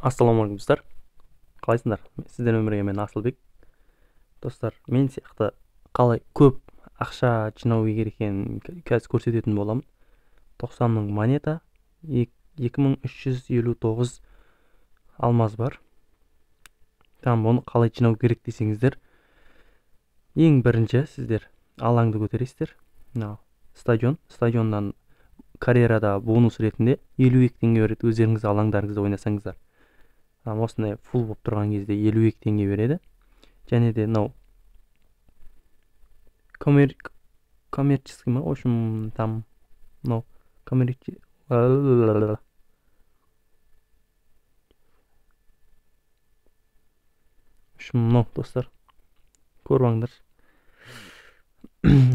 Ассаламу достар. Қалайсыңдар? Сіздермен бірге мен Асылбек. Достар, мен сияқты қалай көп ақша жинау керек екенін қазір көрсететін боламын. 90 мың монета, 2359 алмаз бар. Там оны қалай жинау керек десеңіздер, ең бірінші сіздер алаңды көтересіздер. Стадионнан карьерада бонус ретінде 52 теңге береді, өздеріңіз алаңдарыңызда ойнасаңыздар. Осындай фул болып тұрған кезде 52 теңге береді. Және де коммерческий ма, в общем, там достар, көріп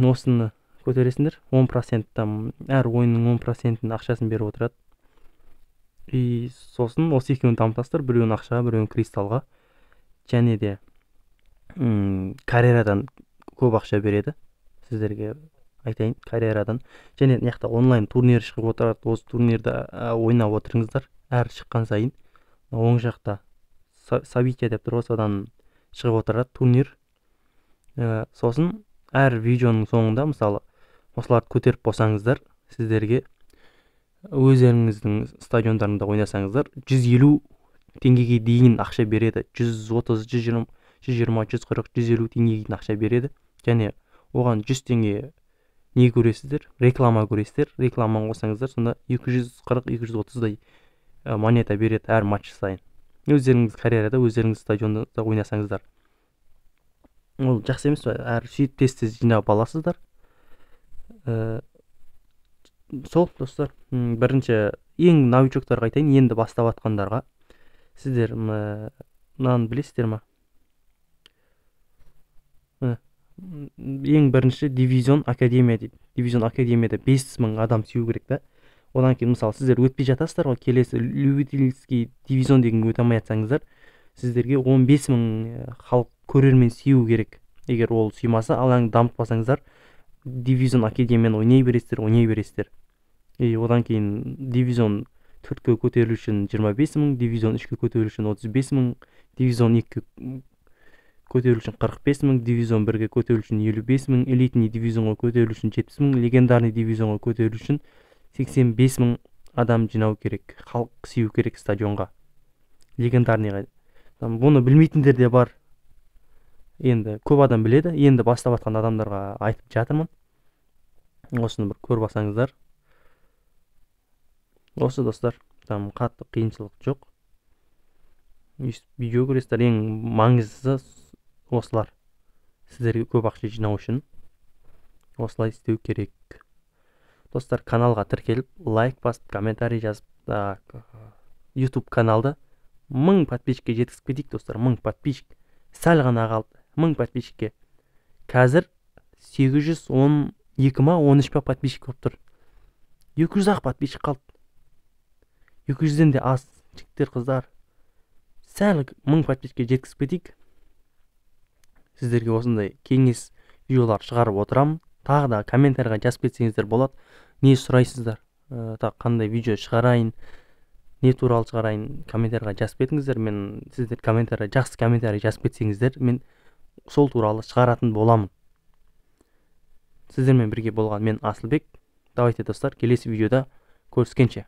осыны көтересіңдер. 10% там әр ойынның 10%-ін ақшасын беріп отырады. И сосын осы екеуін дамытасыздар, біреуін ақшаға, біреуін кристалға. Және де карьерадан көп ақша береді. Сіздерге айтайын, карьерадан. Және яқта онлайн турнир шығып отырады. Осы турнирді ойнап отырыңыздар. Әр шыққан сайын оң жақта событие деп тұр, содан шығып отырады турнир. Сосын әр видеоның соңында, мысалы, осыларды көтеріп болсаңыздар, сіздерге өздеріңіздің стадиондарында ойнасаңыздар 150 теңгеге дейін ақша береді. 130, 120, 140, 150 теңгеге дейін ақша береді. Және оған 100 теңге не көресіздер? Реклама көресіздер. Рекламаны қосаңыздар, сонда 240-230 монета береді әр матч сайын. Өздеріңіз карьерада, өздеріңіз стадионда ойнасаңыздар. Ол жақсы емес пе? Әр сөйтіп тез жинап аласыздар. Сол, достар, бірінші ең новичоктарға айтайын, енді бастап атқандарға. Сіздер мынаны білесіздер ма? Ең бірінші дивизион академия дейді. Дивизион академияда 5000 адам сүйу керек та. Одан кейін, мысалы, сіздер өтпей жатасыздар ғой, келесі любительский дивизион деген өте алмай жатсаңыздар, сіздерге 15000 халық көрермен сүйу керек. Егер ол сүймаса, алаңды дамытпасаңыздар, дивизион академияны ойнай бересіздер. Одан кейін дивизион 4-ке көтерілу үшін 25000, дивизион 3-ке көтерілу үшін 35000, дивизион 2-ке көтерілу үшін 45000, дивизион 1-ге көтерілу үшін 55000, элитный дивизионға көтерілу үшін 70000, легендарный дивизионға көтерілу үшін 85000 адам жинау керек. Халық сүйу керек стадионға. Легендарныйға. Бұны білмейтіндер де бар. Енді көп адам біледі. Енді бастап атқан адамдарға айтып жатырмын. Осыны бір көріп алсаңыздар. Осы, достар, там қатты қиыншылық жоқ. Видео көресіздер, ең маңыздысы осылар. Сіздерге көп ақша жинау үшін осылай істеу керек. Достар, каналға тіркеліп, лайк басып, комментарий жазып, YouTube каналды 1000 подписчикке жеткізіп кетейік, достар. 1000 подписчик. Сәл ғана қалды. 1000 подписчикке. Қазір 812 ма, 13 па подписчик болып тұр. 200-ақ подписчик қалды. 200-ден де аз, жігіттер, қыздар. Сәл 1000 подписчикке жеткізіп кетейік. Сіздерге осындай кеңес видеолар шығарып отырамын. Тағы да комментарийға жазып кетсеңіздер болады. Не сұрайсыздар? Қандай видео шығарайын, не туралы шығарайын, комментарийға жазып кетіңіздер. Мен сіздер жақсы комментарий жазып кетсеңіздер, мен сол туралы шығаратын боламын. Сіздермен бірге болған мен Асылбек. Давайте, достар, келесі видеода көріскенше.